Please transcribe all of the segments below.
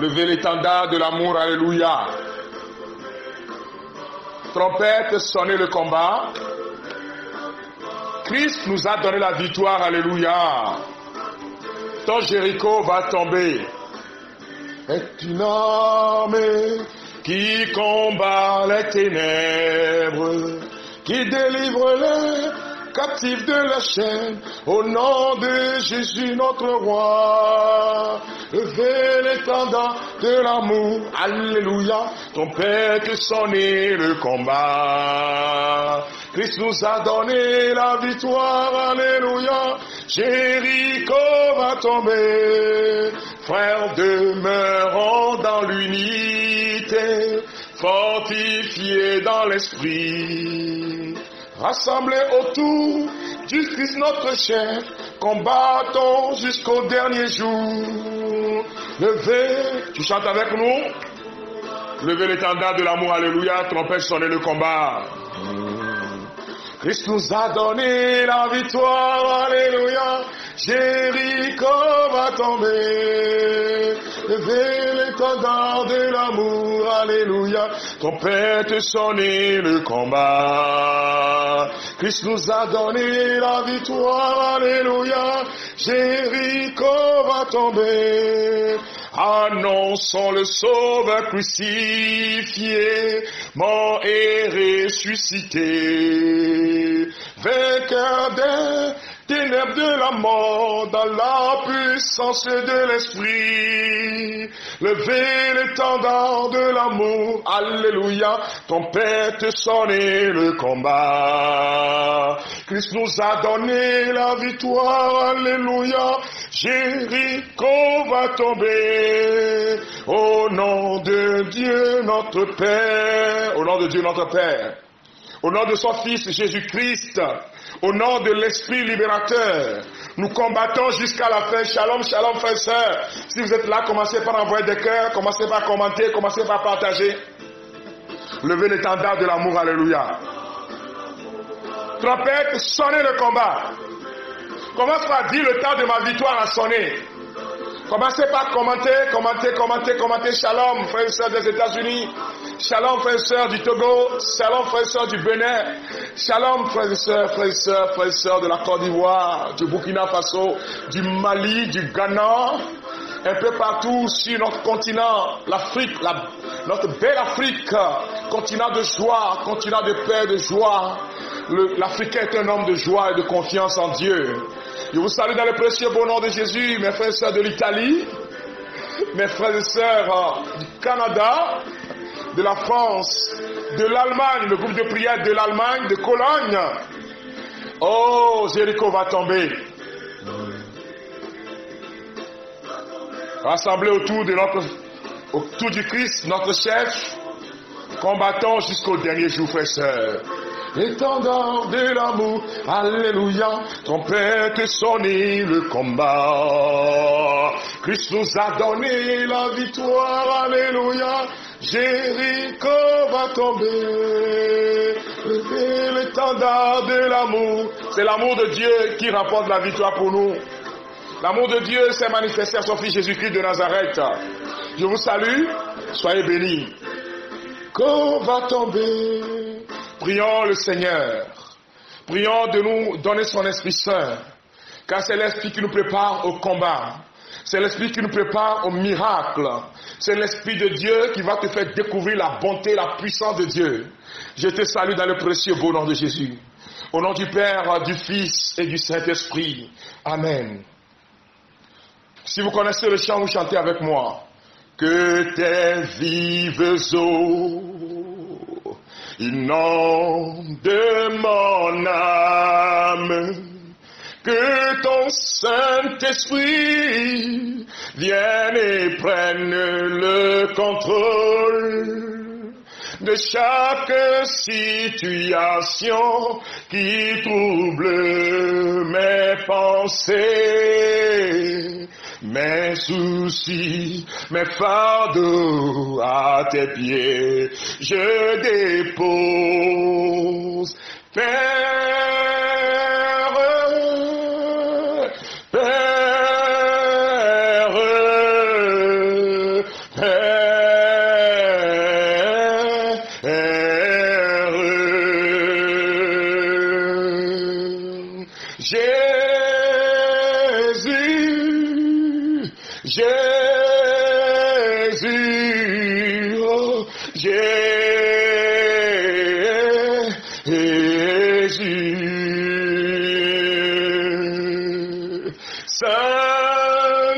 Levez l'étendard de l'amour, alléluia. Trompette, sonnez le combat. Christ nous a donné la victoire, alléluia. Ton Jéricho va tomber. Est une armée qui combat les ténèbres, qui délivre les captifs de la chaîne, au nom de Jésus notre roi. Levez l'étendard de l'amour, alléluia. Trompette, sonnez le combat. Christ nous a donné la victoire, alléluia. Jéricho va tomber. Frères, demeurons dans l'unité, fortifiés dans l'esprit. Rassemblés autour du Christ notre chef, combattons jusqu'au dernier jour. Levez, tu chantes avec nous? Levez l'étendard de l'amour, alléluia, trompette, sonnez le combat. Christ nous a donné la victoire, alléluia. Jéricho va tomber. Levez l'étendard de l'amour, alléluia. Trompette, sonnez le combat. Christ nous a donné la victoire, alléluia. Jéricho va tomber. Annonçons le Sauveur crucifié, mort et ressuscité, vainqueur des ténèbres de la mort, dans la puissance de l'esprit. Levez l'étendard de l'amour, alléluia, trompette, sonnez le combat. Christ nous a donné la victoire, alléluia. Jéricho va tomber. Au nom de Dieu notre Père, au nom de Dieu notre Père, au nom de son Fils Jésus-Christ, au nom de l'Esprit libérateur, nous combattons jusqu'à la fin. Shalom, shalom, frères et sœurs. Si vous êtes là, commencez par envoyer des cœurs, commencez par commenter, commencez par partager. Levez l'étendard de l'amour, alléluia. Trompette, sonnez le combat. Commence par dire le temps de ma victoire a sonné. Commencez par commenter. Shalom, frères et sœurs des États-Unis. Shalom, frères et sœurs du Togo. Shalom, frères et sœurs du Bénin. Shalom, frères et sœurs de la Côte d'Ivoire, du Burkina Faso, du Mali, du Ghana. Un peu partout sur notre continent, l'Afrique, notre belle Afrique, continent de joie, continent de paix, de joie. L'Africain est un homme de joie et de confiance en Dieu. Je vous salue dans le précieux beau nom de Jésus, mes frères et sœurs de l'Italie, mes frères et sœurs du Canada, de la France, de l'Allemagne, le groupe de prière de l'Allemagne, de Cologne. Oh, Jéricho va tomber. Rassemblés autour du Christ, notre chef, combattons jusqu'au dernier jour, frères et sœurs. Étendard de l'amour, alléluia, trompette, sonnez le combat. Christ nous a donné la victoire, alléluia. Jéricho va tomber. Levez l'étendard de l'amour. C'est l'amour de Dieu qui rapporte la victoire pour nous. L'amour de Dieu s'est manifesté à son Fils Jésus-Christ de Nazareth. Je vous salue, soyez bénis. Qu'on va tomber. Prions le Seigneur. Prions de nous donner son Esprit Saint. Car c'est l'Esprit qui nous prépare au combat. C'est l'Esprit qui nous prépare au miracle. C'est l'Esprit de Dieu qui va te faire découvrir la bonté, la puissance de Dieu. Je te salue dans le précieux beau nom de Jésus. Au nom du Père, du Fils et du Saint-Esprit. Amen. Si vous connaissez le chant, vous chantez avec moi. Que tes vives eaux inondent mon âme, que ton Saint-Esprit vienne et prenne le contrôle de chaque situation qui trouble mes pensées, mes soucis, mes fardeaux à tes pieds, je dépose. Père, Jésus, oh, Jésus.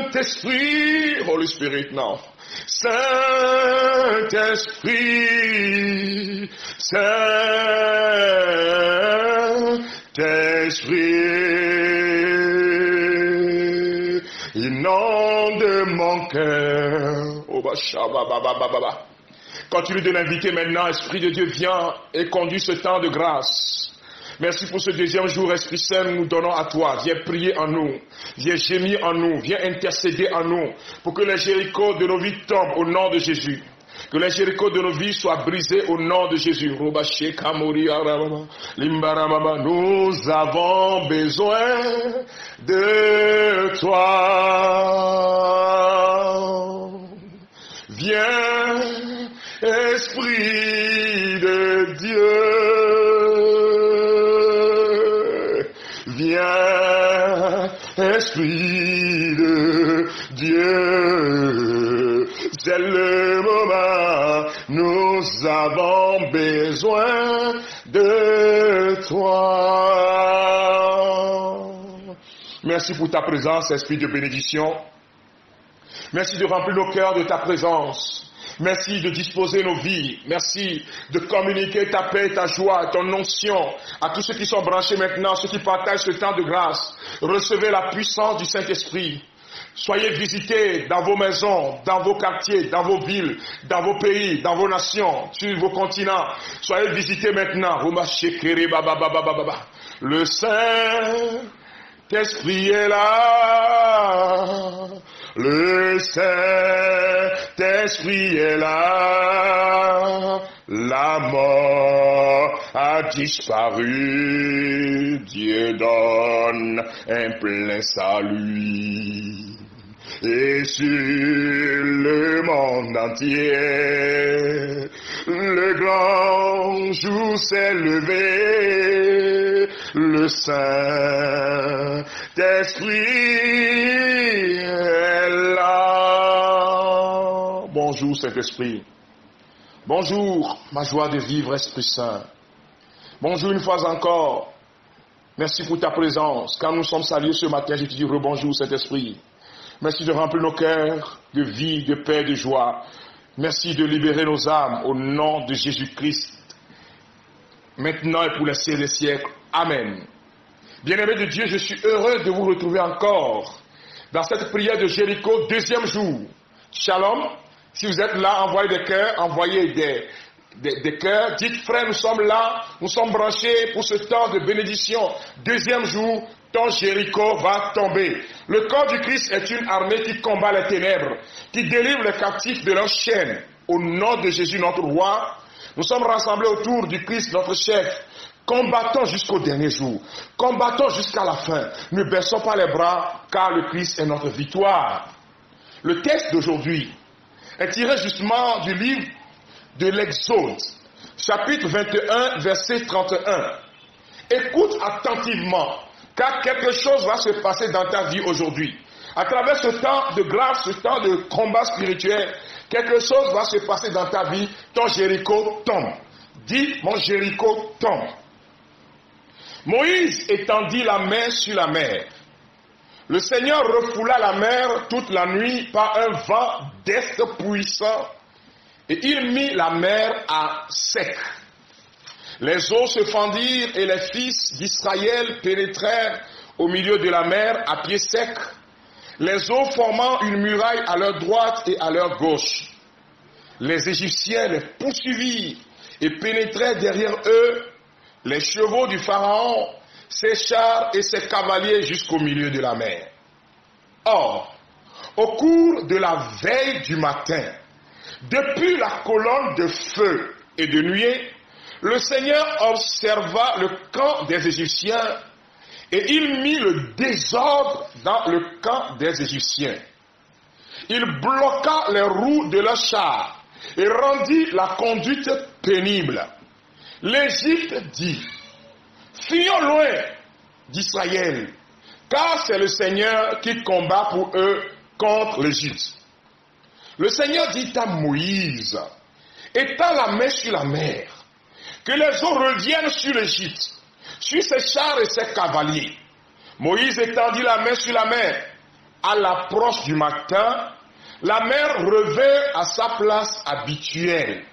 Saint-Esprit, Holy Spirit now. Saint-Esprit, Saint-Esprit, inonde mon cœur. Oh, bah, continue de l'inviter maintenant, Esprit de Dieu, viens et conduis ce temps de grâce. Merci pour ce deuxième jour, Esprit Saint, nous donnons à toi. Viens prier en nous, viens gémir en nous, viens intercéder en nous, pour que les Jérichos de nos vies tombent au nom de Jésus. Que les Jérichos de nos vies soient brisés au nom de Jésus. Nous avons besoin de toi. Viens, Esprit de Dieu. Viens, Esprit de Dieu, c'est le moment, nous avons besoin de toi. Merci pour ta présence, Esprit de bénédiction. Merci de remplir nos cœurs de ta présence. Merci de disposer nos vies. Merci de communiquer ta paix, ta joie, ton onction à tous ceux qui sont branchés maintenant, ceux qui partagent ce temps de grâce. Recevez la puissance du Saint-Esprit. Soyez visités dans vos maisons, dans vos quartiers, dans vos villes, dans vos pays, dans vos nations, sur vos continents. Soyez visités maintenant. Le Saint-Esprit est là. Le Saint-Esprit est là, la mort a disparu, Dieu donne un plein salut. Et sur le monde entier, le grand jour s'est levé, le Saint-Esprit est là. Bonjour Saint-Esprit. Bonjour ma joie de vivre, Esprit Saint. Bonjour une fois encore. Merci pour ta présence. Quand nous sommes salués ce matin, je te dis rebonjour Saint-Esprit. Merci de remplir nos cœurs de vie, de paix, de joie. Merci de libérer nos âmes au nom de Jésus-Christ. Maintenant et pour les siècles des siècles. Amen. Bien-aimés de Dieu, je suis heureux de vous retrouver encore dans cette prière de Jéricho, deuxième jour. Shalom. Si vous êtes là, envoyez des cœurs, envoyez des cœurs. Dites, frère, nous sommes là, nous sommes branchés pour ce temps de bénédiction. Deuxième jour, ton Jéricho va tomber. Le corps du Christ est une armée qui combat les ténèbres, qui délivre les captifs de leurs chaînes. Au nom de Jésus, notre roi, nous sommes rassemblés autour du Christ, notre chef. Combattons jusqu'au dernier jour. Combattons jusqu'à la fin. Ne baissons pas les bras, car le Christ est notre victoire. Le texte d'aujourd'hui est tiré justement du livre de l'Exode, chapitre 21, verset 31. Écoute attentivement, car quelque chose va se passer dans ta vie aujourd'hui. À travers ce temps de grâce, ce temps de combat spirituel, quelque chose va se passer dans ta vie. Ton Jéricho tombe. Dis, mon Jéricho tombe. Moïse étendit la main sur la mer. Le Seigneur refoula la mer toute la nuit par un vent d'est puissant, et il mit la mer à sec. Les eaux se fendirent et les fils d'Israël pénétrèrent au milieu de la mer à pied sec, les eaux formant une muraille à leur droite et à leur gauche. Les Égyptiens les poursuivirent et pénétrèrent derrière eux, les chevaux du Pharaon, ses chars et ses cavaliers jusqu'au milieu de la mer. Or, au cours de la veille du matin, depuis la colonne de feu et de nuée, le Seigneur observa le camp des Égyptiens et il mit le désordre dans le camp des Égyptiens. Il bloqua les roues de leurs chars et rendit la conduite pénible. L'Égypte dit, fuyons loin d'Israël, car c'est le Seigneur qui combat pour eux contre l'Égypte. Le Seigneur dit à Moïse, étends la main sur la mer, que les eaux reviennent sur l'Égypte, sur ses chars et ses cavaliers. Moïse étendit la main sur la mer. À l'approche du matin, la mer revint à sa place habituelle,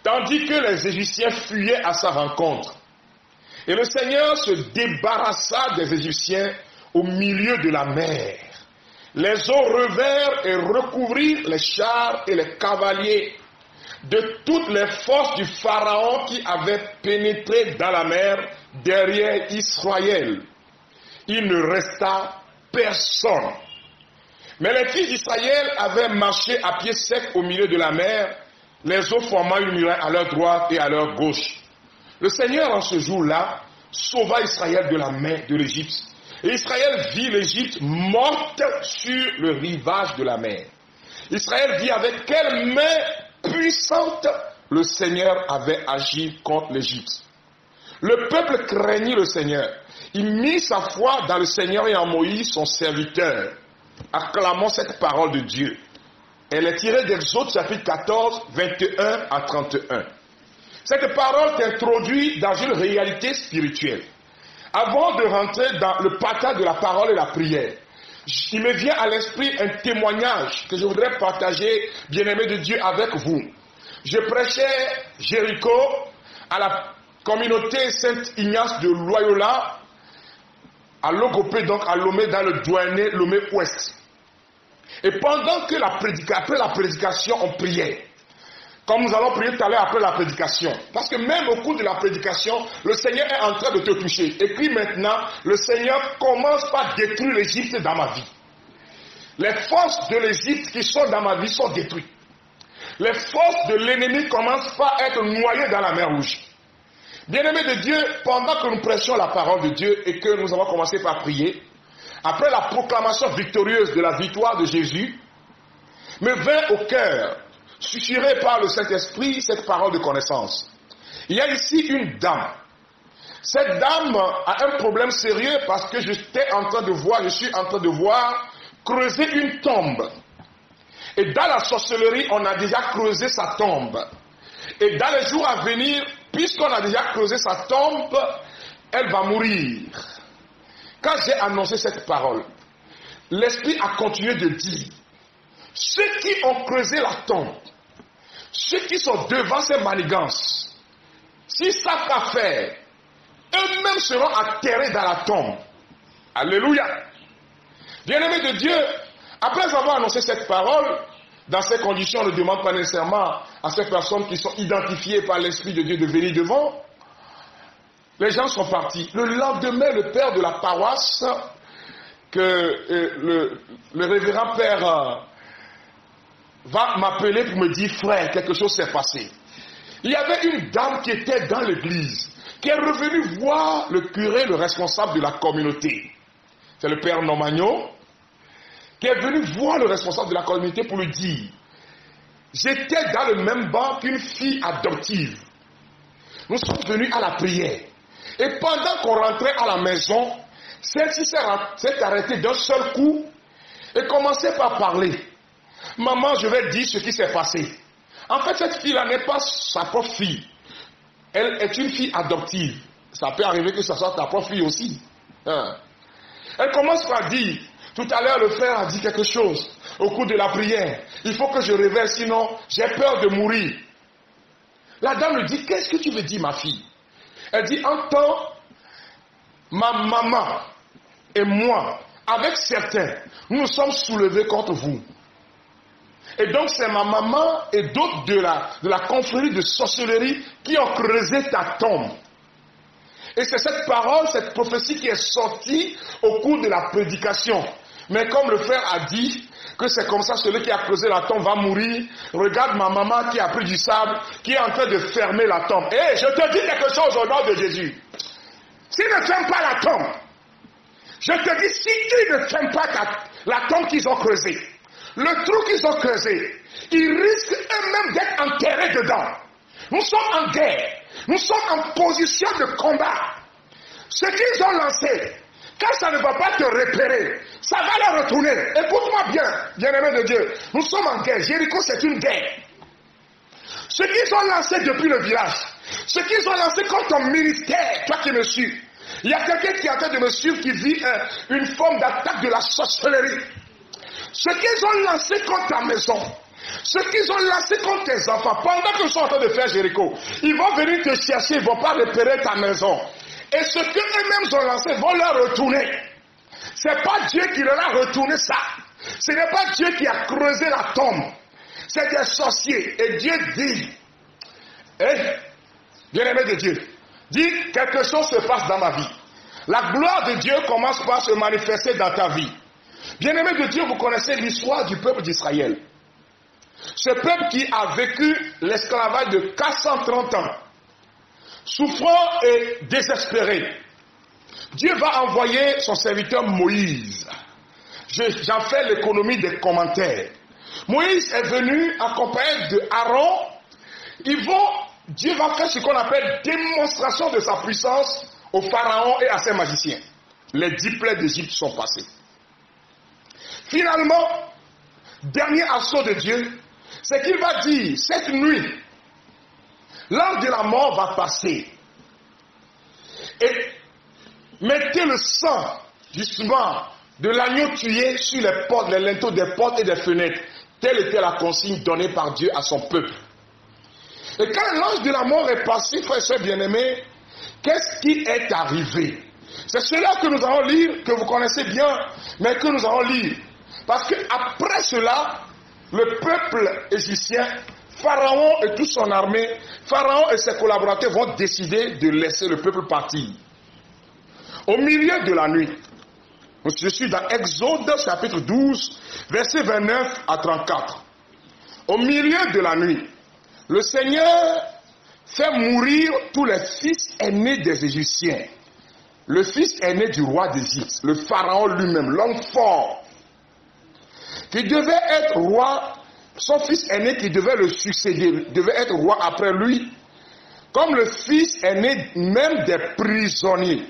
tandis que les Égyptiens fuyaient à sa rencontre. Et le Seigneur se débarrassa des Égyptiens au milieu de la mer. Les eaux revinrent et recouvrirent les chars et les cavaliers de toutes les forces du Pharaon qui avaient pénétré dans la mer derrière Israël. Il ne resta personne. Mais les fils d'Israël avaient marché à pied sec au milieu de la mer, les eaux formant une muraille à leur droite et à leur gauche. Le Seigneur, en ce jour-là, sauva Israël de la main de l'Égypte. Et Israël vit l'Égypte morte sur le rivage de la mer. Israël vit avec quelle main puissante le Seigneur avait agi contre l'Égypte. Le peuple craignit le Seigneur. Il mit sa foi dans le Seigneur et en Moïse, son serviteur. Acclamons cette parole de Dieu. Elle est tirée d'Exode chapitre 14, 21 à 31. Cette parole t'introduit dans une réalité spirituelle. Avant de rentrer dans le partage de la parole et la prière, il me vient à l'esprit un témoignage que je voudrais partager, bien-aimé de Dieu, avec vous. Je prêchais Jéricho à la communauté Saint-Ignace de Loyola, à Logopé, donc à Lomé, dans le Douainé, Lomé-Ouest. Et pendant que après la prédication, on priait. Comme nous allons prier tout à l'heure après la prédication. Parce que même au cours de la prédication, le Seigneur est en train de te toucher. Et puis maintenant, le Seigneur commence par détruire l'Égypte dans ma vie. Les forces de l'Égypte qui sont dans ma vie sont détruites. Les forces de l'ennemi commencent par être noyées dans la mer Rouge. Bien-aimés de Dieu, pendant que nous prêchions la parole de Dieu et que nous avons commencé par prier, après la proclamation victorieuse de la victoire de Jésus, me vint au cœur, susurré par le Saint-Esprit, cette parole de connaissance. Il y a ici une dame. Cette dame a un problème sérieux parce que je suis en train de voir creuser une tombe. Et dans la sorcellerie, on a déjà creusé sa tombe. Et dans les jours à venir, puisqu'on a déjà creusé sa tombe, elle va mourir. Quand j'ai annoncé cette parole, l'Esprit a continué de dire, ceux qui ont creusé la tombe, ceux qui sont devant ces manigances, s'ils savent pas faire, eux-mêmes seront atterrés dans la tombe. Alléluia. Bien-aimés de Dieu, après avoir annoncé cette parole, dans ces conditions, on ne demande pas nécessairement à ces personnes qui sont identifiées par l'Esprit de Dieu de venir devant. Les gens sont partis. Le lendemain, le père de la paroisse, le révérend père va m'appeler pour me dire, frère, quelque chose s'est passé. Il y avait une dame qui était dans l'église, qui est revenue voir le curé, le responsable de la communauté. C'est le père Nomagno, qui est venu voir le responsable de la communauté pour lui dire, j'étais dans le même banc qu'une fille adoptive. Nous sommes venus à la prière. Et pendant qu'on rentrait à la maison, celle-ci s'est arrêtée d'un seul coup et commençait par parler. Maman, je vais dire ce qui s'est passé. En fait, cette fille-là n'est pas sa propre fille. Elle est une fille adoptive. Ça peut arriver que ce soit ta propre fille aussi. Elle commence par dire, tout à l'heure le frère a dit quelque chose au cours de la prière. Il faut que je révèle, sinon j'ai peur de mourir. La dame lui dit, qu'est-ce que tu veux dire ma fille? Elle dit, en temps, ma maman et moi, avec certains, nous nous sommes soulevés contre vous. Et donc c'est ma maman et d'autres de la confrérie de sorcellerie qui ont creusé ta tombe. Et c'est cette parole, cette prophétie qui est sortie au cours de la prédication. Mais comme le frère a dit que c'est comme ça, celui qui a creusé la tombe va mourir, regarde ma maman qui a pris du sable, qui est en train de fermer la tombe. Hé, je te dis quelque chose au nom de Jésus. S'ils ne ferment pas la tombe, je te dis, si ils ne ferment pas la tombe qu'ils ont creusée, le trou qu'ils ont creusé, ils risquent eux-mêmes d'être enterrés dedans. Nous sommes en guerre. Nous sommes en position de combat. Ce qu'ils ont lancé, Quand ça ne va pas te repérer, ça va leur retourner. Écoute-moi bien, bien-aimé de Dieu. Nous sommes en guerre. Jéricho, c'est une guerre. Ce qu'ils ont lancé depuis le village, ce qu'ils ont lancé contre ton ministère, toi qui me suis, il y a quelqu'un qui est en train de me suivre qui vit une forme d'attaque de la sorcellerie. Ce qu'ils ont lancé contre ta maison, ce qu'ils ont lancé contre tes enfants, pendant qu'ils sont en train de faire Jéricho, ils vont venir te chercher, ils ne vont pas repérer ta maison. Et ce qu'eux-mêmes ont lancé vont leur retourner. Ce n'est pas Dieu qui leur a retourné ça. Ce n'est pas Dieu qui a creusé la tombe. C'est des sorciers. Et Dieu dit, bien-aimé de Dieu, dit quelque chose se passe dans ma vie. La gloire de Dieu commence par se manifester dans ta vie. Bien-aimé de Dieu, vous connaissez l'histoire du peuple d'Israël. Ce peuple qui a vécu l'esclavage de 430 ans, souffrant et désespéré. Dieu va envoyer son serviteur Moïse. J'en fais l'économie des commentaires. Moïse est venu accompagné de Aaron. Dieu va faire ce qu'on appelle démonstration de sa puissance au pharaon et à ses magiciens. Les 10 plaies d'Égypte sont passées. Finalement, dernier assaut de Dieu, c'est qu'il va dire, cette nuit, l'ange de la mort va passer. Et mettez le sang, justement, de l'agneau tué sur les portes, les linteaux des portes et des fenêtres. Telle était la consigne donnée par Dieu à son peuple. Et quand l'ange de la mort est passé, frères et sœurs bien-aimés, qu'est-ce qui est arrivé? C'est cela que nous allons lire, que vous connaissez bien, mais que nous allons lire. Parce qu'après cela, le peuple égyptien, Pharaon et toute son armée, Pharaon et ses collaborateurs vont décider de laisser le peuple partir. Au milieu de la nuit, je suis dans Exode chapitre 12, versets 29 à 34. Au milieu de la nuit, le Seigneur fait mourir tous les fils aînés des Égyptiens. Le fils aîné du roi d'Égypte, le Pharaon lui-même, l'homme fort, qui devait être roi, son fils aîné qui devait le succéder, devait être roi après lui, comme le fils aîné même des prisonniers.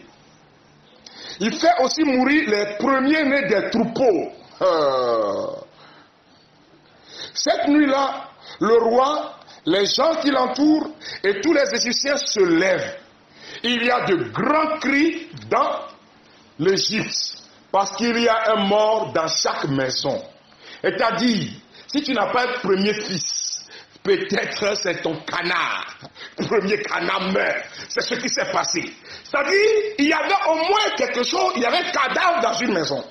Il fait aussi mourir les premiers-nés des troupeaux. Cette nuit-là, le roi, les gens qui l'entourent et tous les Égyptiens se lèvent. Il y a de grands cris dans l'Égypte parce qu'il y a un mort dans chaque maison. C'est-à-dire, si tu n'as pas de premier fils, peut-être c'est ton canard. Le premier canard meurt. C'est ce qui s'est passé. C'est-à-dire, il y avait au moins quelque chose, il y avait un cadavre dans une maison.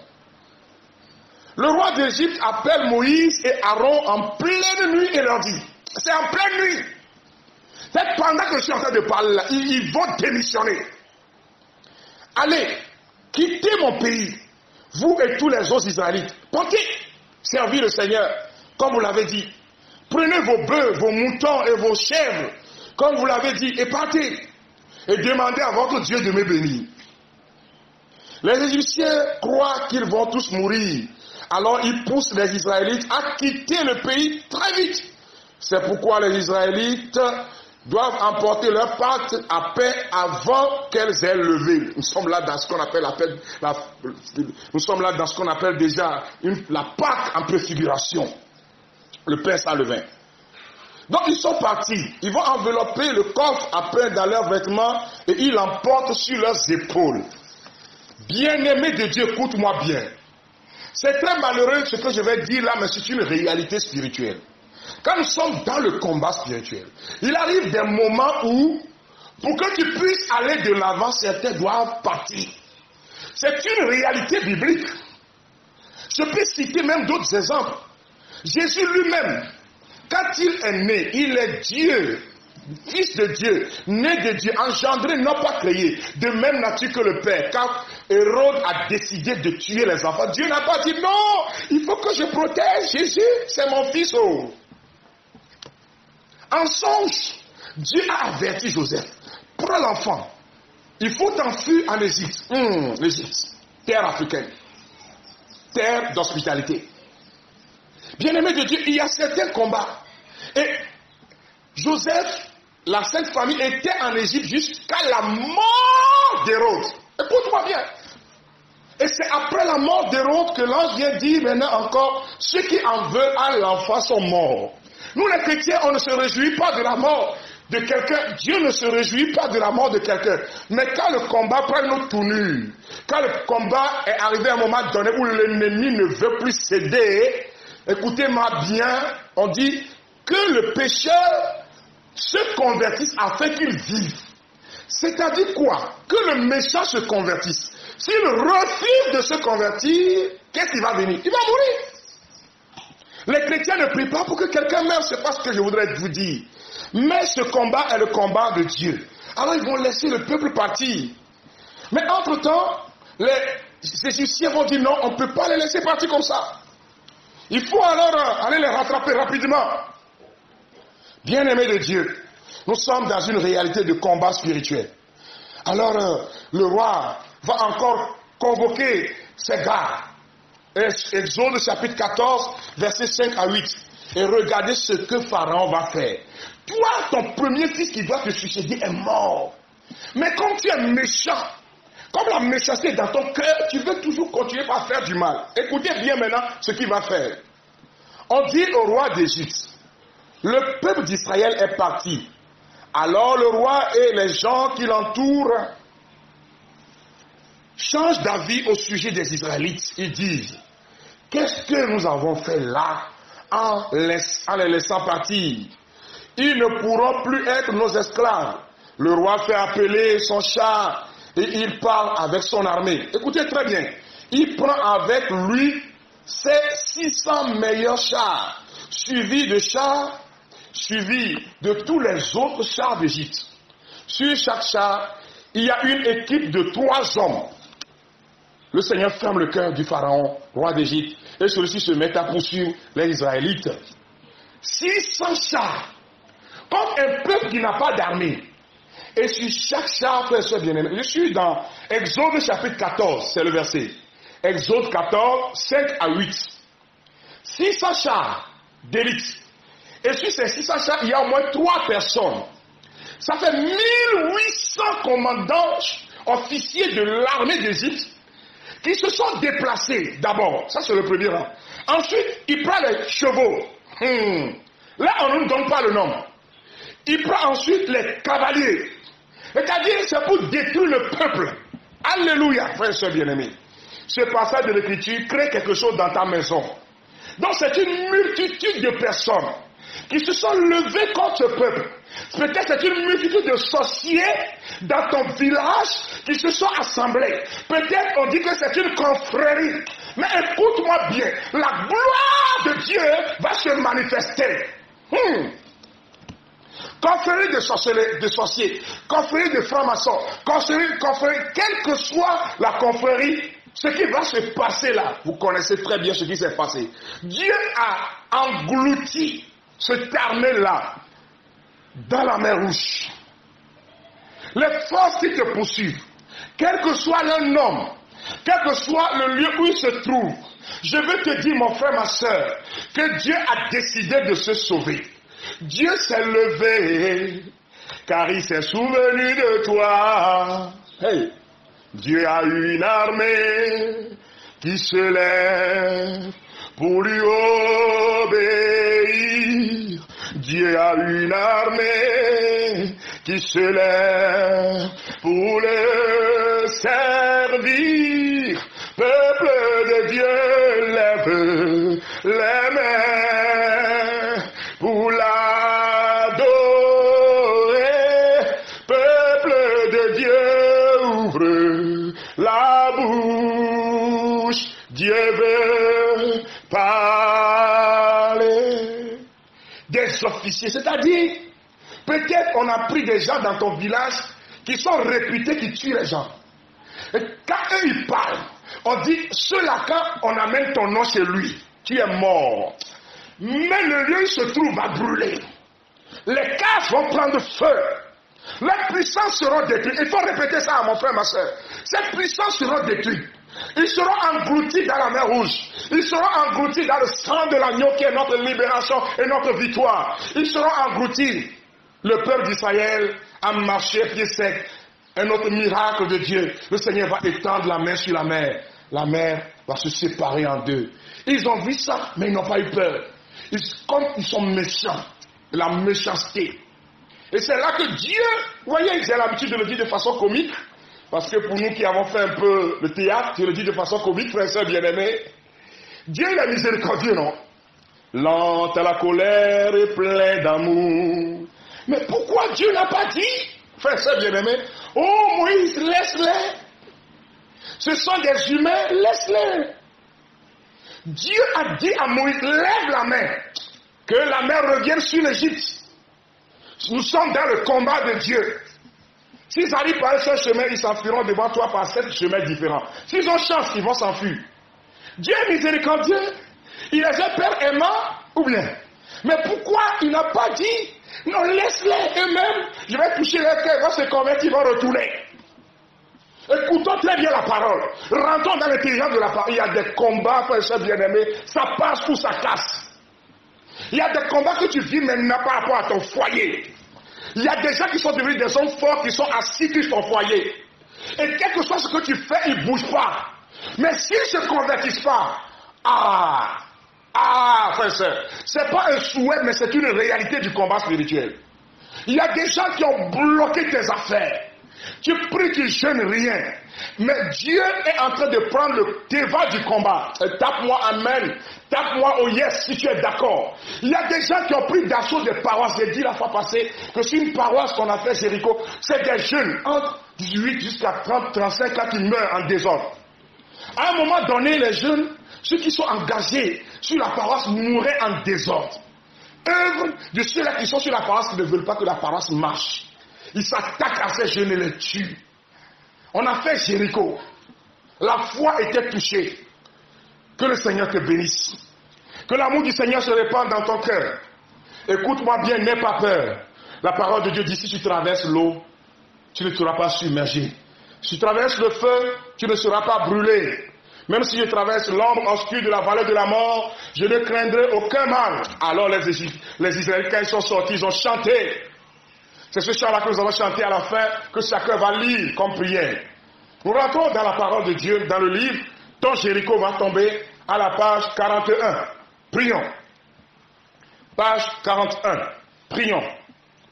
Le roi d'Égypte appelle Moïse et Aaron en pleine nuit et leur dit, c'est en pleine nuit. C'est pendant que je suis en train de parler là, ils vont démissionner. Allez, quittez mon pays, vous et tous les autres Israélites. Partez, servir le Seigneur, comme vous l'avez dit. Prenez vos bœufs, vos moutons et vos chèvres, comme vous l'avez dit, et partez. Et demandez à votre Dieu de me bénir. Les Égyptiens croient qu'ils vont tous mourir. Alors ils poussent les Israélites à quitter le pays très vite. C'est pourquoi les Israélites doivent emporter leur pacte à paix avant qu'elles aient levé. Nous sommes là dans ce qu'on appelle déjà la Pâque en préfiguration. Le pain sans levain. Donc ils sont partis. Ils vont envelopper le coffre à pain dans leurs vêtements et ils l'emportent sur leurs épaules. Bien-aimé de Dieu, écoute-moi bien. C'est très malheureux ce que je vais dire là, mais c'est une réalité spirituelle. Quand nous sommes dans le combat spirituel, il arrive des moments où, pour que tu puisses aller de l'avant, certains doivent partir. C'est une réalité biblique. Je peux citer même d'autres exemples. Jésus lui-même, quand il est né, il est Dieu, fils de Dieu, né de Dieu, engendré, non pas créé, de même nature que le Père. Car Hérode a décidé de tuer les enfants, Dieu n'a pas dit non, il faut que je protège Jésus, c'est mon fils. Oh. En songe, Dieu a averti Joseph, prends l'enfant, il faut t'enfuir en Égypte. L'Égypte, terre africaine, terre d'hospitalité. Bien-aimé de Dieu, il y a certains combats. Et Joseph, la Sainte Famille, était en Égypte jusqu'à la mort d'Hérode. Écoute-moi bien. Et c'est après la mort d'Hérode que l'ange vient dire maintenant encore, ceux qui en veulent à l'enfant sont morts. Nous les chrétiens, on ne se réjouit pas de la mort de quelqu'un. Dieu ne se réjouit pas de la mort de quelqu'un. Mais quand le combat prend une autre tournure, quand le combat est arrivé à un moment donné où l'ennemi ne veut plus céder, écoutez-moi bien, on dit que le pécheur se convertisse afin qu'il vive. C'est-à-dire quoi? Que le méchant se convertisse. S'il refuse de se convertir, qu'est-ce qui va venir? Il va mourir. Les chrétiens ne prient pas pour que quelqu'un meure, c'est pas ce que je voudrais vous dire. Mais ce combat est le combat de Dieu. Alors ils vont laisser le peuple partir. Mais entre-temps, ces Égyptiens vont dire non, on ne peut pas les laisser partir comme ça. Il faut alors aller les rattraper rapidement. Bien-aimés de Dieu, nous sommes dans une réalité de combat spirituel. Alors le roi va encore convoquer ses gars. Exode chapitre 14, versets 5 à 8. Et regardez ce que Pharaon va faire. Toi, ton premier fils qui doit te succéder est mort. Mais comme tu es méchant, comme la méchanceté est dans ton cœur, tu veux toujours continuer à faire du mal. Écoutez bien maintenant ce qu'il va faire. On dit au roi d'Égypte, le peuple d'Israël est parti. Alors le roi et les gens qui l'entourent changent d'avis au sujet des Israélites. Ils disent, qu'est-ce que nous avons fait là en les laissant partir? Ils ne pourront plus être nos esclaves. Le roi fait appeler son char et il part avec son armée. Écoutez très bien. Il prend avec lui ses 600 meilleurs chars, suivis de tous les autres chars d'Égypte. Sur chaque char, il y a une équipe de 3 hommes. Le Seigneur ferme le cœur du pharaon, roi d'Égypte, et celui-ci se met à poursuivre les Israélites. 600 chars, comme un peuple qui n'a pas d'armée. Et sur chaque char, frère et soeur bien-aimés, je suis dans Exode chapitre 14, c'est le verset. Exode 14, 5 à 8. 600 chars d'élite. Et sur ces 600 chars, il y a au moins 3 personnes. Ça fait 1800 commandants, officiers de l'armée d'Égypte, qui se sont déplacés d'abord. Ça, c'est le premier rang. Ensuite, il prend les chevaux. Là, on ne nous donne pas le nom. Il prend ensuite les cavaliers. C'est-à-dire, c'est pour détruire le peuple. Alléluia, frères et sœurs bien-aimés. Ce passage de l'Écriture crée quelque chose dans ta maison. Donc, c'est une multitude de personnes qui se sont levées contre ce peuple. Peut-être c'est une multitude de sorciers dans ton village qui se sont assemblés. Peut-être on dit que c'est une confrérie. Mais écoute-moi bien, la gloire de Dieu va se manifester. Confrérie de sorciers, confrérie de francs-maçons, confrérie, quelle que soit la confrérie, ce qui va se passer là, vous connaissez très bien ce qui s'est passé. Dieu a englouti cette armée-là dans la mer Rouge. Les forces qui te poursuivent, quel que soit leur nom, quel que soit le lieu où ils se trouvent, je veux te dire, mon frère, ma soeur, que Dieu a décidé de se sauver. Dieu s'est levé, car il s'est souvenu de toi. Hey. Dieu a une armée qui se lève pour lui obéir. Dieu a une armée qui se lève pour le servir. Peuple de Dieu, lève les mains pour l'adorer. Peuple de Dieu, ouvre la bouche. Dieu veut parler. Des officiers, c'est-à-dire, peut-être on a pris des gens dans ton village qui sont réputés qui tuent les gens. Et quand eux ils parlent, on dit, ceux-là, quand on amène ton nom chez lui, tu es mort. Mais le lieu où il se trouve va brûler. Les cages vont prendre feu. Les puissances seront détruites. Il faut répéter ça à mon frère, ma soeur. Ces puissances seront détruites. Ils seront engloutis dans la mer Rouge. Ils seront engloutis dans le sang de l'agneau qui est notre libération et notre victoire. Ils seront engloutis. Le peuple d'Israël a marché pied sec. Un autre miracle de Dieu. Le Seigneur va étendre la main sur la mer. la mer va se séparer en deux. Ils ont vu ça, mais ils n'ont pas eu peur. Comme ils sont méchants, la méchanceté. Et c'est là que Dieu, vous voyez, j'ai l'habitude de le dire de façon comique, parce que pour nous qui avons fait un peu le théâtre, je le dis de façon comique, frères et sœurs bien-aimés, Dieu il est miséricordieux, non? Lent à la colère et plein d'amour. Mais pourquoi Dieu n'a pas dit, frères et sœurs bien-aimés, oh Moïse, laisse-les. Ce sont des humains, laisse-les. Dieu a dit à Moïse, lève la main, que la mer revienne sur l'Égypte. Nous sommes dans le combat de Dieu. S'ils arrivent par un seul chemin, ils s'enfuiront devant toi par 7 chemins différents. S'ils ont chance, ils vont s'enfuir. Dieu est miséricordieux. Il les a pères aimants, ou bien. Mais pourquoi il n'a pas dit, non, laisse-les eux-mêmes, je vais toucher leur cœur, ils vont se convertir, ils vont retourner. Écoutons très bien la parole. Rentrons dans l'intérieur de la parole. Il y a des combats, frères et sœurs bien-aimés, ça passe ou ça casse. Il y a des combats que tu vis maintenant par rapport à ton foyer. Il y a des gens qui sont devenus des hommes forts, qui sont assis sur ton foyer. Et quel que soit ce que tu fais, ils ne bougent pas. Mais s'ils ne se convertissent pas, frère et sœur, ce n'est pas un souhait, mais c'est une réalité du combat spirituel. Il y a des gens qui ont bloqué tes affaires. Tu pries, tu jeûnes, rien. Mais Dieu est en train de prendre le devant du combat. Tape-moi amen. Tape-moi oh yes si tu es d'accord. Il y a des gens qui ont pris d'assaut des paroisses. J'ai dit la fois passée que c'est une paroisse qu'on a fait Jéricho. C'est des jeunes entre 18 jusqu'à 30, 35 ans qui meurent en désordre. À un moment donné, les jeunes, ceux qui sont engagés sur la paroisse mouraient en désordre. Œuvre de ceux-là qui sont sur la paroisse qui ne veulent pas que la paroisse marche. Ils s'attaquent à ces jeunes et les tuent. On a fait Jéricho. La foi était touchée. Que le Seigneur te bénisse. Que l'amour du Seigneur se répande dans ton cœur. Écoute-moi bien, n'aie pas peur. La parole de Dieu dit, si tu traverses l'eau, tu ne seras pas submergé. Si tu traverses le feu, tu ne seras pas brûlé. Même si je traverse l'ombre obscure de la vallée de la mort, je ne craindrai aucun mal. Alors les Israéliens, quand ils sont sortis, ils ont chanté. C'est ce chant-là que nous allons chanter à la fin, que chacun va lire comme prière. Nous rentrons dans la parole de Dieu, dans le livre, ton Jéricho va tomber à la page 41. Prions. Page 41. Prions.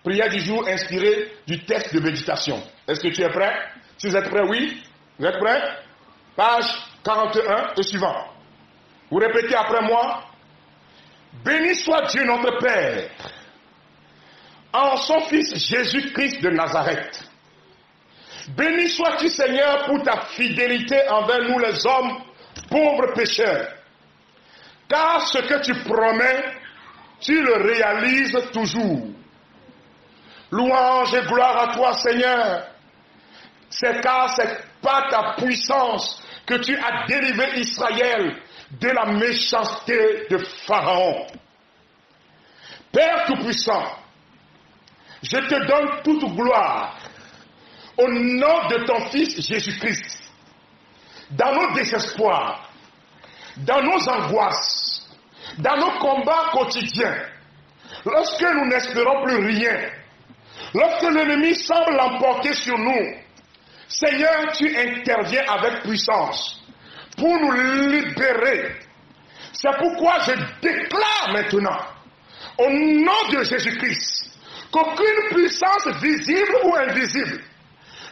Prière du jour inspirée du texte de méditation. Est-ce que tu es prêt? Si vous êtes prêt, oui. Vous êtes prêt? Page 41 et suivant. Vous répétez après moi. Béni soit Dieu notre Père, en son Fils Jésus-Christ de Nazareth. Béni sois-tu, Seigneur, pour ta fidélité envers nous les hommes, pauvres pécheurs. Car ce que tu promets, tu le réalises toujours. Louange et gloire à toi, Seigneur. C'est car c'est par ta puissance que tu as délivré Israël de la méchanceté de Pharaon. Père Tout-Puissant, je te donne toute gloire au nom de ton Fils Jésus-Christ. Dans nos désespoirs, dans nos angoisses, dans nos combats quotidiens, lorsque nous n'espérons plus rien, lorsque l'ennemi semble l'emporter sur nous, Seigneur, tu interviens avec puissance pour nous libérer. C'est pourquoi je déclare maintenant, au nom de Jésus-Christ, qu'aucune puissance visible ou invisible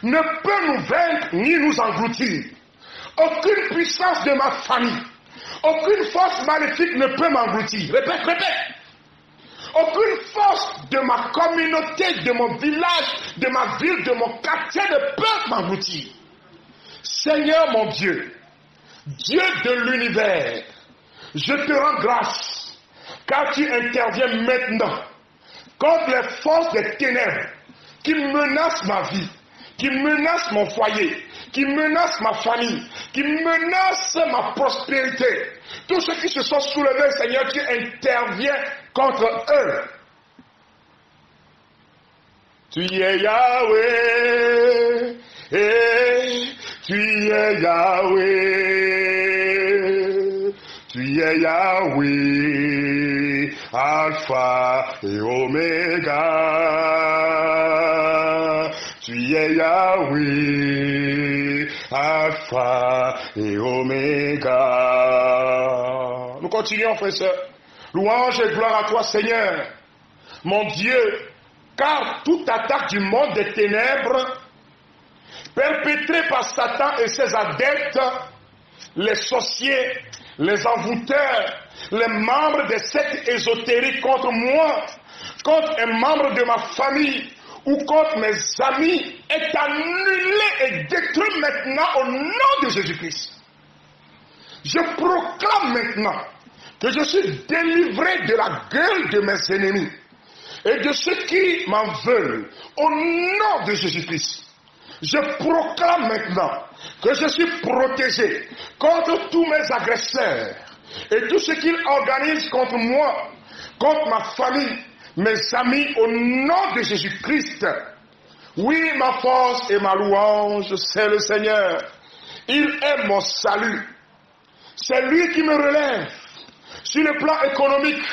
ne peut nous vaincre ni nous engloutir. Aucune puissance de ma famille, aucune force maléfique ne peut m'engloutir. Répète, répète. Aucune force de ma communauté, de mon village, de ma ville, de mon quartier ne peut m'engloutir. Seigneur mon Dieu, Dieu de l'univers, je te rends grâce, car tu interviens maintenant contre les forces des ténèbres qui menacent ma vie, qui menacent mon foyer, qui menacent ma famille, qui menacent ma prospérité. Tous ceux qui se sont soulevés, Seigneur, tu interviens contre eux. Tu es Yahweh, tu es Yahweh, tu es Yahweh, Alpha et Oméga. Tu es Yahweh, Alpha et Oméga. Nous continuons, frères et sœurs. Louange et gloire à toi, Seigneur, mon Dieu, car toute attaque du monde des ténèbres, perpétrée par Satan et ses adeptes, les sorciers, les envoûteurs, les membres des sectes ésotériques contre moi, contre un membre de ma famille ou contre mes amis, est annulé et détruit maintenant au nom de Jésus-Christ. Je proclame maintenant que je suis délivré de la gueule de mes ennemis et de ceux qui m'en veulent au nom de Jésus-Christ. Je proclame maintenant que je suis protégé contre tous mes agresseurs et tout ce qu'ils organisent contre moi, contre ma famille, mes amis, au nom de Jésus-Christ. Oui, ma force et ma louange, c'est le Seigneur. Il est mon salut. C'est lui qui me relève sur le plan économique,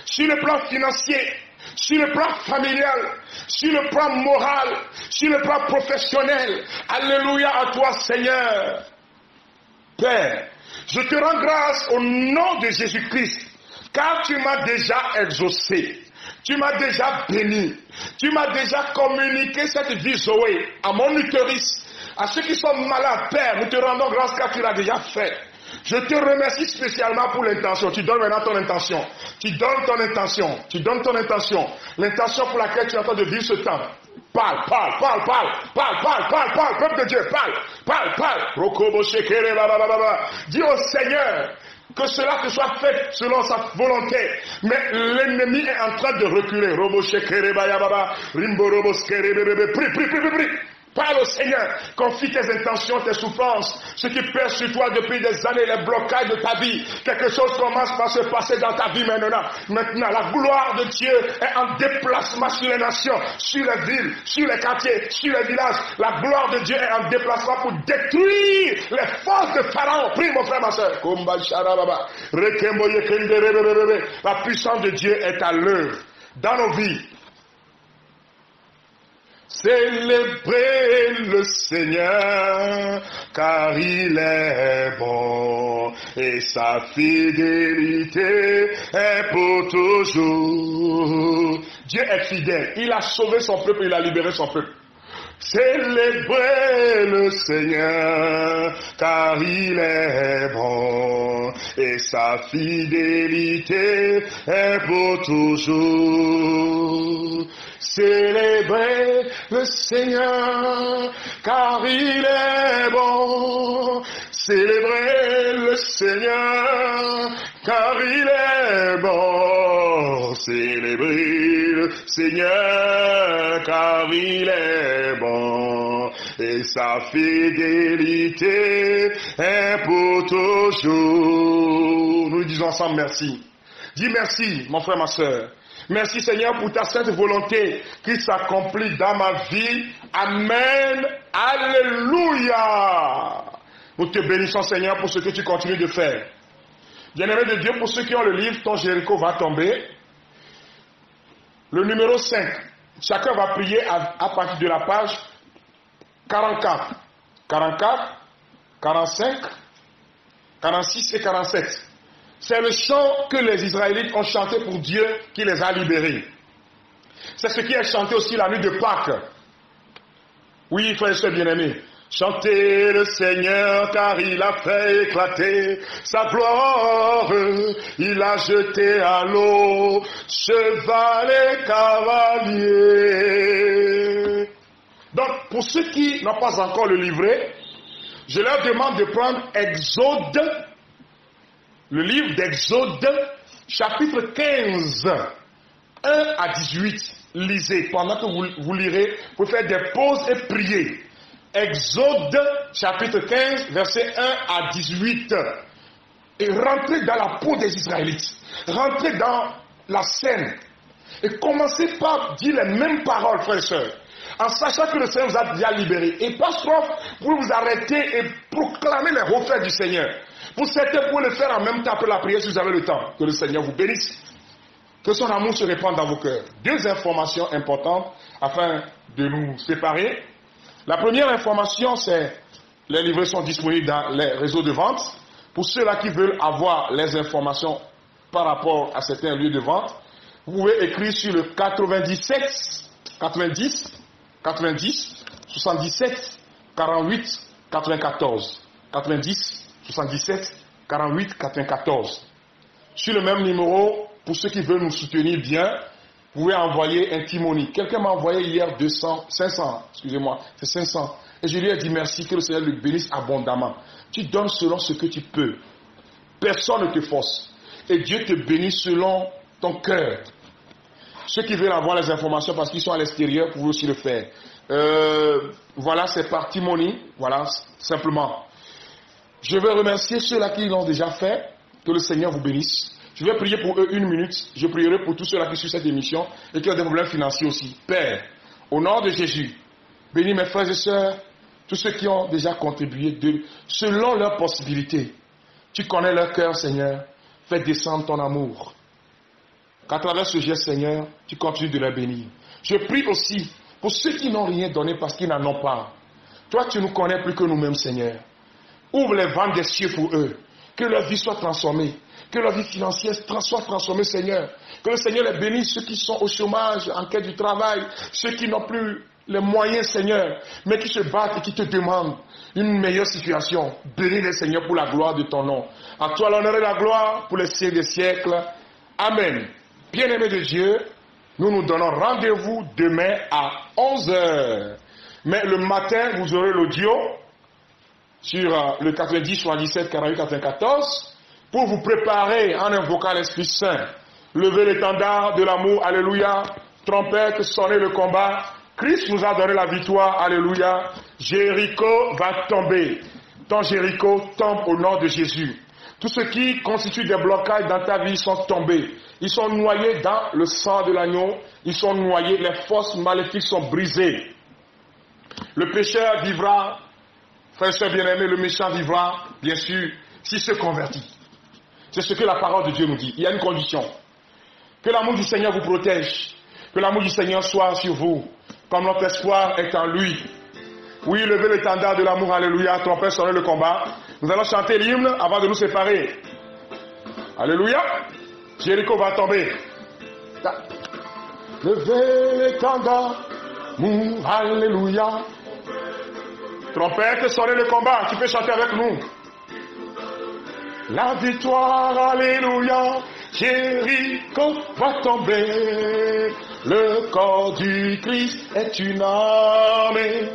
sur le plan financier, sur le plan familial, sur le plan moral, sur le plan professionnel. Alléluia à toi, Seigneur. Père, je te rends grâce au nom de Jésus-Christ, car tu m'as déjà exaucé. Tu m'as déjà béni. Tu m'as déjà communiqué cette vie Zoé à mon utérus, à ceux qui sont malades. Père, nous te rendons grâce car tu l'as déjà fait. Je te remercie spécialement pour l'intention. Tu donnes maintenant ton intention. Tu donnes ton intention. Tu donnes ton intention. L'intention pour laquelle tu es en train de vivre ce temps. Parle, peuple de Dieu, parle. Dis au Seigneur que cela te soit fait selon sa volonté. Mais l'ennemi est en train de reculer. Prie. Parle au Seigneur, confie tes intentions, tes souffrances, ce qui pèse sur toi depuis des années, les blocages de ta vie. Quelque chose commence par se passer dans ta vie maintenant. Maintenant, la gloire de Dieu est en déplacement sur les nations, sur les villes, sur les quartiers, sur les villages. La gloire de Dieu est en déplacement pour détruire les forces de Pharaon. Prie mon frère, ma soeur. La puissance de Dieu est à l'œuvre dans nos vies. Célébrez le Seigneur, car il est bon, et sa fidélité est pour toujours. Dieu est fidèle, il a sauvé son peuple, il a libéré son peuple. Célébrez le Seigneur, car il est bon, et sa fidélité est pour toujours. Célébrez le Seigneur, car il est bon. Célébrez le Seigneur, car il est bon. Célébrez le Seigneur, car il est bon. Et sa fidélité est pour toujours. Nous disons ensemble merci. Dis merci, mon frère, ma soeur. Merci Seigneur pour ta sainte volonté qui s'accomplit dans ma vie. Amen. Alléluia. Nous te bénissons Seigneur pour ce que tu continues de faire. Bien-aimé de Dieu, pour ceux qui ont le livre, ton Jéricho va tomber. Le numéro 5. Chacun va prier à partir de la page 44. 44, 45, 46 et 47. C'est le chant que les Israélites ont chanté pour Dieu qui les a libérés. C'est ce qui est chanté aussi la nuit de Pâques. Oui, frères et sœurs bien-aimés. Chantez le Seigneur car il a fait éclater sa gloire. Il a jeté à l'eau cheval et cavalier. Donc, pour ceux qui n'ont pas encore le livret, je leur demande de prendre Exode. Le livre d'Exode, chapitre 15, 1 à 18. Lisez pendant que vous lirez pour faire des pauses et prier. Exode, chapitre 15, verset 1 à 18. Et rentrez dans la peau des Israélites. Rentrez dans la scène. Et commencez par dire les mêmes paroles, frères et sœurs. En sachant que le Seigneur vous a déjà libéré. Et pas sauf pour vous arrêter et proclamer les refaits du Seigneur. Pour certains, vous pouvez le faire en même temps après la prière si vous avez le temps. Que le Seigneur vous bénisse. Que son amour se répande dans vos cœurs. Deux informations importantes afin de nous séparer. La première information, c'est Les livrets sont disponibles dans les réseaux de vente. Pour ceux-là qui veulent avoir les informations par rapport à certains lieux de vente, vous pouvez écrire sur le 97 90 90 77 48 94. 90 77 48 94. Sur le même numéro, pour ceux qui veulent nous soutenir bien, vous pouvez envoyer un timoni. Quelqu'un m'a envoyé hier 500, excusez-moi, c'est 500. Et je lui ai dit merci, que le Seigneur le bénisse abondamment. Tu donnes selon ce que tu peux. Personne ne te force. Et Dieu te bénit selon ton cœur. Ceux qui veulent avoir les informations parce qu'ils sont à l'extérieur, vous pouvez aussi le faire. Voilà, c'est par timoni. Voilà, simplement. Je veux remercier ceux-là qui l'ont déjà fait. Que le Seigneur vous bénisse. Je vais prier pour eux 1 minute. Je prierai pour tous ceux-là qui suivent cette émission et qui ont des problèmes financiers aussi. Père, au nom de Jésus, bénis mes frères et sœurs, tous ceux qui ont déjà contribué selon leurs possibilités. Tu connais leur cœur, Seigneur. Fais descendre ton amour. Qu'à travers ce geste, Seigneur, tu continues de les bénir. Je prie aussi pour ceux qui n'ont rien donné parce qu'ils n'en ont pas. Toi, tu nous connais plus que nous-mêmes, Seigneur. Ouvre les vannes des cieux pour eux. Que leur vie soit transformée. Que leur vie financière soit transformée, Seigneur. Que le Seigneur les bénisse, ceux qui sont au chômage, en quête du travail, ceux qui n'ont plus les moyens, Seigneur, mais qui se battent et qui te demandent une meilleure situation. Bénis les Seigneur pour la gloire de ton nom. À toi l'honneur et la gloire pour les siècles des siècles. Amen. Bien-aimés de Dieu, nous nous donnons rendez-vous demain à 11h. Mais le matin, vous aurez l'audio sur le 90 77 48 94 pour vous préparer en invoquant l'Esprit Saint. Levez l'étendard de l'amour, alléluia. Trompette, sonnez le combat. Christ nous a donné la victoire, alléluia. Jéricho va tomber. Ton Jéricho tombe au nom de Jésus. Tous ceux qui constituent des blocages dans ta vie sont tombés. Ils sont noyés dans le sang de l'agneau. Ils sont noyés. Les forces maléfiques sont brisées. Le pécheur vivra. Frère et sœur bien-aimés, le méchant vivra, bien sûr, s'il se convertit. C'est ce que la parole de Dieu nous dit. Il y a une condition. Que l'amour du Seigneur vous protège. Que l'amour du Seigneur soit sur vous. Comme notre espoir est en lui. Oui, levez l'étendard de l'amour, alléluia. Trompette, sonnez le combat. Nous allons chanter l'hymne avant de nous séparer. Alléluia. Jéricho va tomber. Levez l'étendard, alléluia. Trompette, sonnez le combat. Tu peux chanter avec nous. La victoire, alléluia. Jéricho va tomber. Le corps du Christ est une armée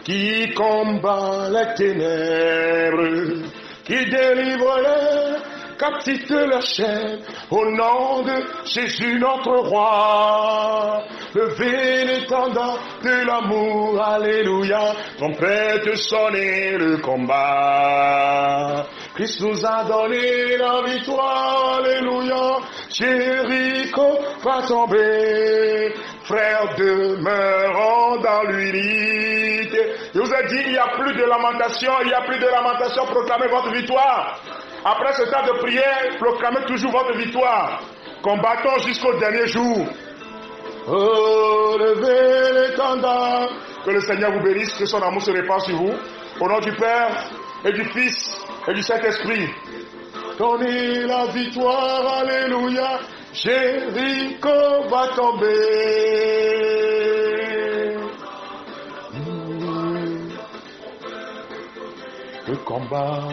qui combat les ténèbres, qui délivre les captifs de leur chaîne, au nom de Jésus notre roi. Levez l'étendard de l'amour, alléluia. Trompette, sonnez le combat. Christ nous a donné la victoire, alléluia. Jéricho va tomber. Frères, demeurons dans l'unité. Je vous ai dit, il n'y a plus de lamentation, proclamez votre victoire. Après ce temps de prière, proclamez toujours votre victoire. Combattons jusqu'au dernier jour. Oh, levez l'étendard. Que le Seigneur vous bénisse, que son amour se répand sur vous. Au nom du Père et du Fils et du Saint-Esprit. Donnez la victoire, alléluia. Jéricho va tomber. Le combat.